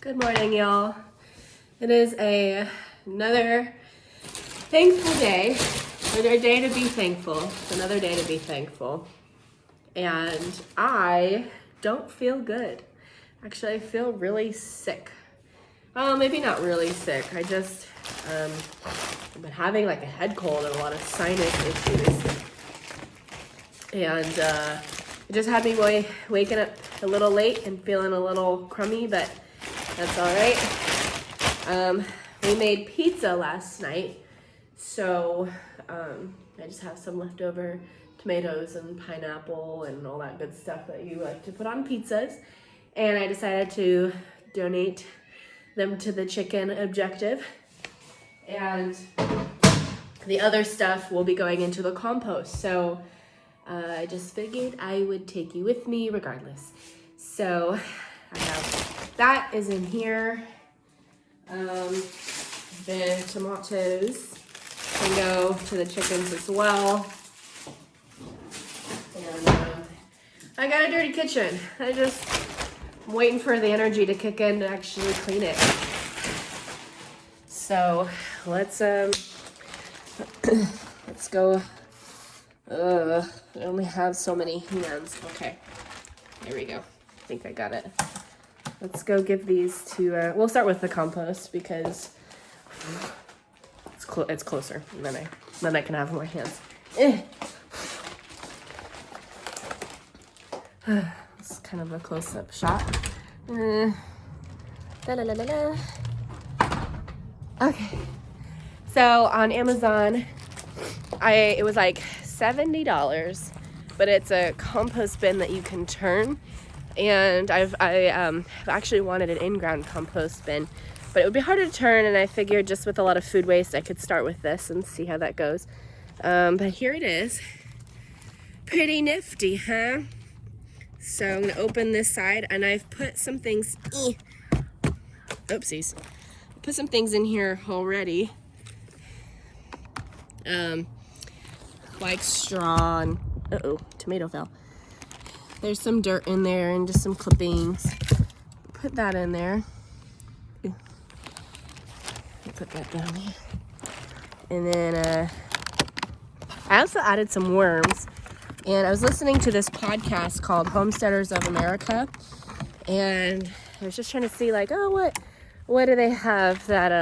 Good morning, y'all. It is another thankful day. Another day to be thankful. It's another day to be thankful. And I don't feel good. Actually, I feel really sick. Well, maybe not really sick. I just, I've been having like a head cold and a lot of sinus issues. And it just had me waking up a little late and feeling a little crummy, but that's all right. We made pizza last night, so I just have some leftover tomatoes and pineapple and all that good stuff that you like to put on pizzas. And I decided to donate them to the chicken objective. And the other stuff will be going into the compost. So I just figured I would take you with me regardless. So I have that is in here. The tomatoes can go to the chickens as well. And I got a dirty kitchen. I'm waiting for the energy to kick in to actually clean it. So let's go. I only have so many hands. Okay, there we go. I think I got it. Let's go give these to, we'll start with the compost because it's closer and then I can have my hands. It's kind of a close-up shot. Okay, so on Amazon, it was like $70, but it's a compost bin that you can turn. And I've actually wanted an in-ground compost bin, but it would be harder to turn, and I figured just with a lot of food waste, I could start with this and see how that goes. But here it is. Pretty nifty, huh? So I'm gonna open this side, and I've put some things, oopsies. Put some things in here already. Like straw and, tomato fell. There's some dirt in there and just some clippings. Put that in there. Put that down here. And then I also added some worms. And I was listening to this podcast called Homesteaders of America. And I was just trying to see like, what do they have that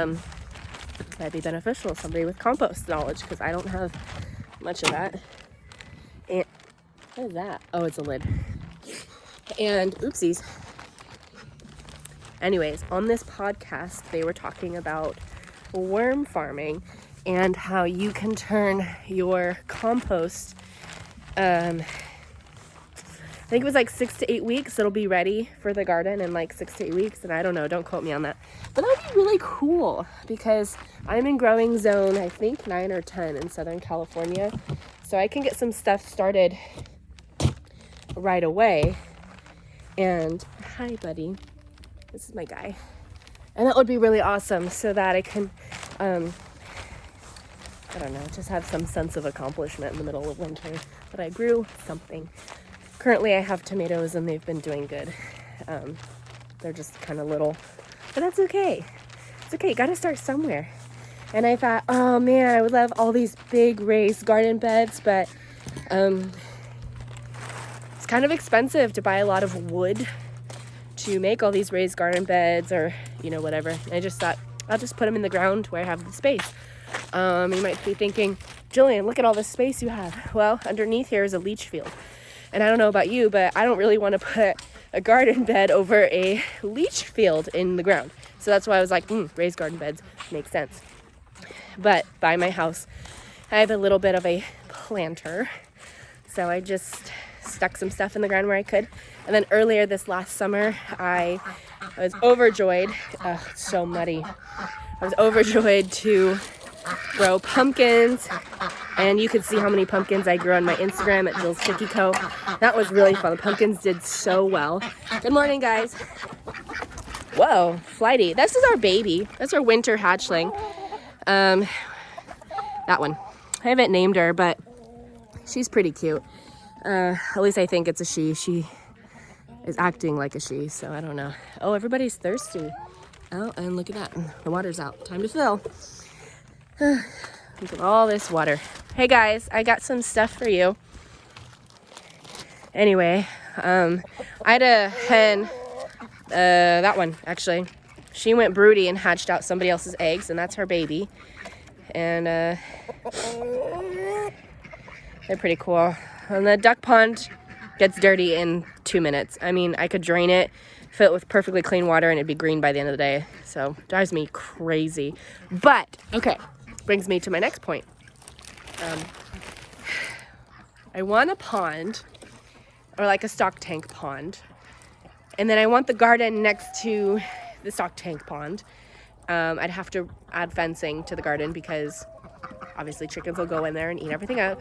might be beneficial to somebody with compost knowledge, because I don't have much of that. And what is that? Oh, it's a lid. And oopsies. Anyways, on this podcast, they were talking about worm farming and how you can turn your compost, I think it was like 6 to 8 weeks. It'll be ready for the garden in like 6 to 8 weeks. And I don't know, don't quote me on that. But that would be really cool because I'm in growing zone, I think 9 or 10 in Southern California. So I can get some stuff started right away. And hi, buddy. This is my guy. And that would be really awesome so that I can, I don't know, just have some sense of accomplishment in the middle of winter that I grew something. Currently, I have tomatoes and they've been doing good. They're just kind of little, but that's okay. It's okay, gotta start somewhere. And I thought, oh man, I would love all these big raised garden beds, but it's kind of expensive to buy a lot of wood to make all these raised garden beds or, whatever. And I just thought, I'll just put them in the ground where I have the space. You might be thinking, Jillian, look at all this space you have. Well, underneath here is a leach field. And I don't know about you, but I don't really want to put a garden bed over a leach field in the ground. So that's why I was like, raised garden beds make sense. But by my house, I have a little bit of a planter. So I just stuck some stuff in the ground where I could. And then earlier this last summer, I was overjoyed. It's so muddy. I was overjoyed to grow pumpkins. And you could see how many pumpkins I grew on my Instagram at Jill's Chickie Co. That was really fun. The pumpkins did so well. Good morning, guys. Whoa, flighty. This is our baby. That's our winter hatchling. That one. I haven't named her, but she's pretty cute. At least I think it's a she. She is acting like a she, so I don't know. Oh, everybody's thirsty. Oh, and look at that. The water's out. Time to fill. Look at all this water. Hey guys, I got some stuff for you. Anyway, I had a hen, that one actually. She went broody and hatched out somebody else's eggs, and that's her baby. And they're pretty cool. And the duck pond gets dirty in 2 minutes. I mean, I could drain it, fill it with perfectly clean water, and it'd be green by the end of the day. So, drives me crazy. But, okay, brings me to my next point. I want a pond, or like a stock tank pond. And then I want the garden next to the stock tank pond. I'd have to add fencing to the garden because obviously chickens will go in there and eat everything up.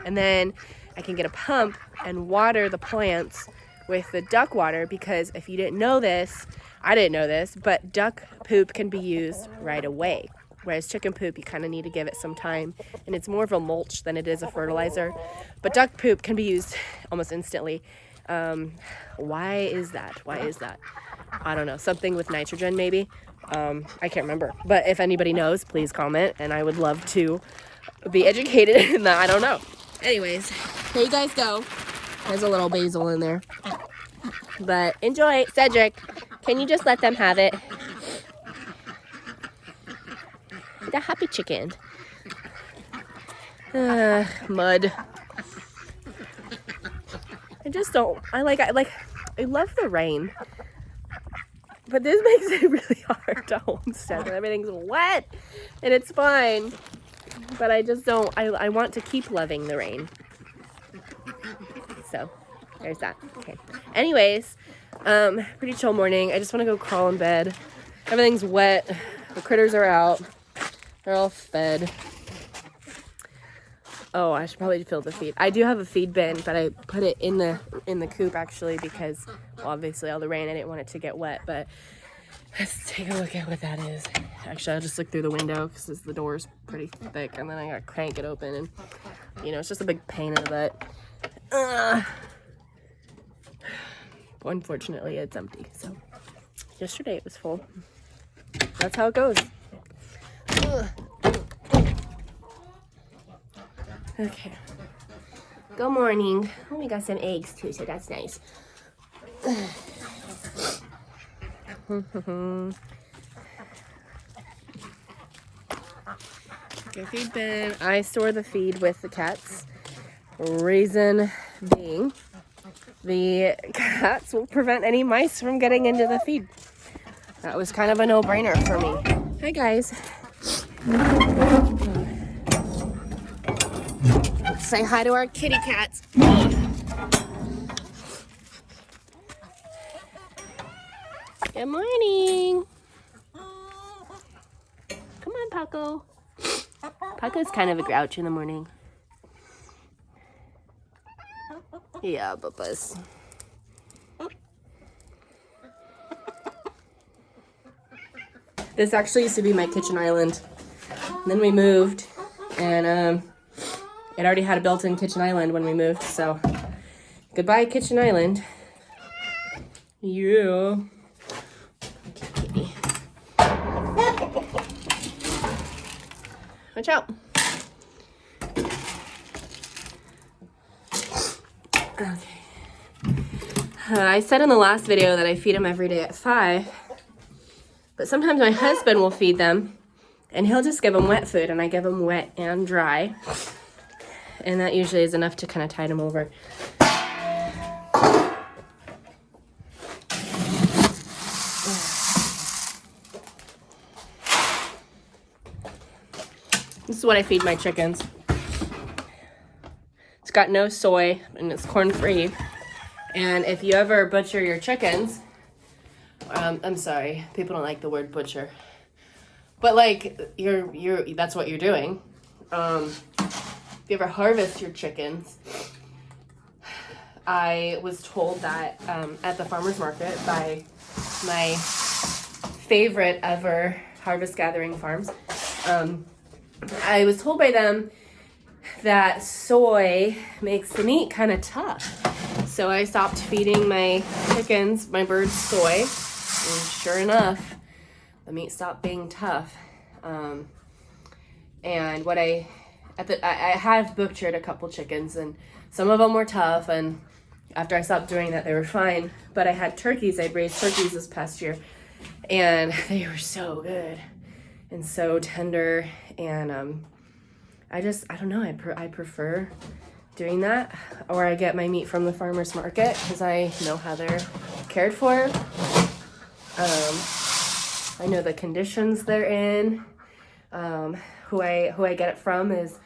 And then I can get a pump and water the plants with the duck water, because if you didn't know this, I didn't know this, but duck poop can be used right away. Whereas chicken poop, you kind of need to give it some time, and it's more of a mulch than it is a fertilizer. But duck poop can be used almost instantly. Why is that? Why is that? I don't know. Something with nitrogen, maybe. I can't remember. But if anybody knows, please comment, and I would love to be educated in that. I don't know. Anyways, here you guys go. There's a little basil in there. But enjoy. Cedric, can you just let them have it? The happy chicken. Mud. I just don't. I love the rain, but this makes it really hard to homestead when everything's wet, and it's fine. But I just don't. I want to keep loving the rain. So there's that. Okay. Anyways, pretty chill morning. I just want to go crawl in bed. Everything's wet. The critters are out. They're all fed. Oh, I should probably fill the feed. I do have a feed bin, but I put it in the coop actually because, well, obviously all the rain, I didn't want it to get wet. But let's take a look at what that is. Actually, I'll just look through the window because the door's pretty thick, and then I gotta crank it open, and it's just a big pain in the butt. Unfortunately, it's empty. So yesterday it was full. That's how it goes. Okay. Good morning. Oh, we got some eggs too, so that's nice. Your feed bin. I store the feed with the cats. Reason being, the cats will prevent any mice from getting into the feed. That was kind of a no-brainer for me. Hi, guys. Say hi to our kitty cats. Good morning. Come on, Paco. Paco's kind of a grouch in the morning. Yeah, Bubba's. This actually used to be my kitchen island. And then we moved, and it already had a built-in kitchen island when we moved, so goodbye kitchen island. Yeah. Watch out. Okay. I said in the last video that I feed them every day at 5, but sometimes my husband will feed them, and he'll just give them wet food, and I give them wet and dry. And that usually is enough to kind of tide them over. This is what I feed my chickens. It's got no soy, and it's corn-free. And if you ever butcher your chickens, I'm sorry, people don't like the word butcher, but like that's what you're doing. If you ever harvest your chickens, I was told that at the farmer's market by my favorite ever harvest gathering farms, I was told by them that soy makes the meat kind of tough. So I stopped feeding my chickens, my birds, soy, and sure enough, the meat stopped being tough. And what I have butchered a couple chickens, and some of them were tough, and after I stopped doing that, they were fine. But I had turkeys. I'd raised turkeys this past year, and they were so good and so tender. And I don't know. I prefer doing that, or I get my meat from the farmer's market because I know how they're cared for. I know the conditions they're in. Who I get it from is,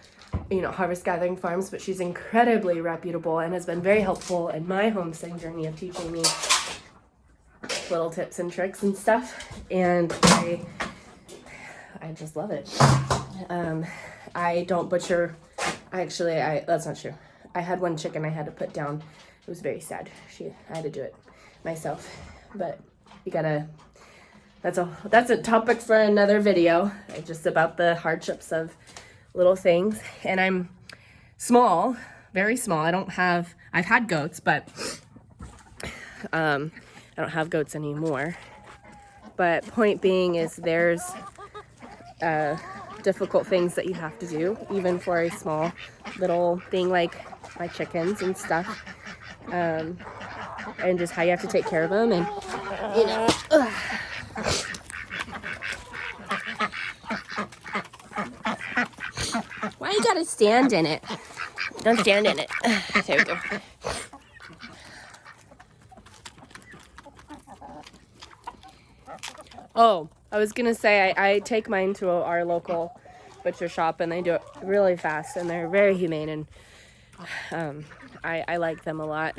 Harvest Gathering Farms, but she's incredibly reputable and has been very helpful in my homesteading journey of teaching me little tips and tricks and stuff. And I just love it. I don't butcher. That's not true. I had one chicken I had to put down. It was very sad. I had to do it myself. But that's a topic for another video, just about the hardships of little things. And I'm small, very small. I've had goats, but I don't have goats anymore. But point being is there's difficult things that you have to do, even for a small little thing like my chickens and stuff, and just how you have to take care of them. And why you gotta stand in it? Don't stand in it. There we go. Oh, I was gonna say I take mine to our local butcher shop, and they do it really fast, and they're very humane, and I like them a lot.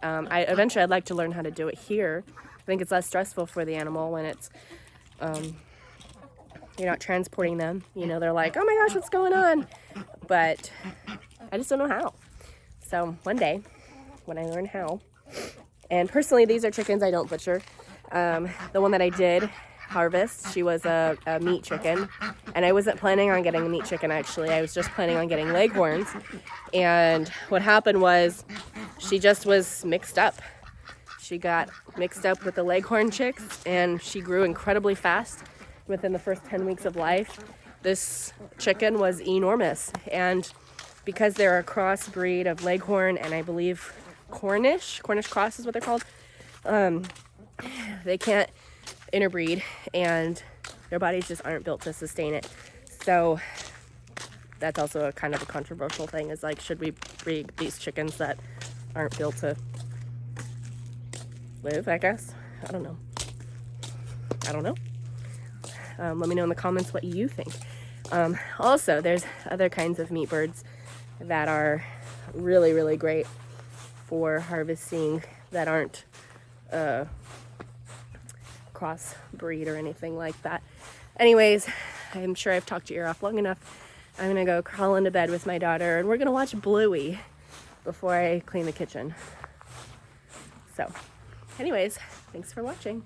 Eventually I'd like to learn how to do it here. I think it's less stressful for the animal when it's you're not transporting them. They're like, oh my gosh, what's going on? But I just don't know how. So one day when I learn how, and personally these are chickens I don't butcher. The one that I did harvest, she was a meat chicken, and I wasn't planning on getting a meat chicken. Actually, I was just planning on getting leghorns. And what happened was she just was mixed up. She got mixed up with the leghorn chicks, and she grew incredibly fast. Within the first 10 weeks of life, this chicken was enormous. And because they're a crossbreed of leghorn and I believe Cornish cross is what they're called, they can't interbreed, and their bodies just aren't built to sustain it. So that's also a kind of a controversial thing, is like, should we breed these chickens that aren't built to live, I guess? I don't know. Let me know in the comments what you think. Also, there's other kinds of meat birds that are really, really great for harvesting that aren't crossbreed or anything like that. Anyways, I'm sure I've talked your ear off long enough. I'm gonna go crawl into bed with my daughter, and we're gonna watch Bluey before I clean the kitchen. So anyways, thanks for watching.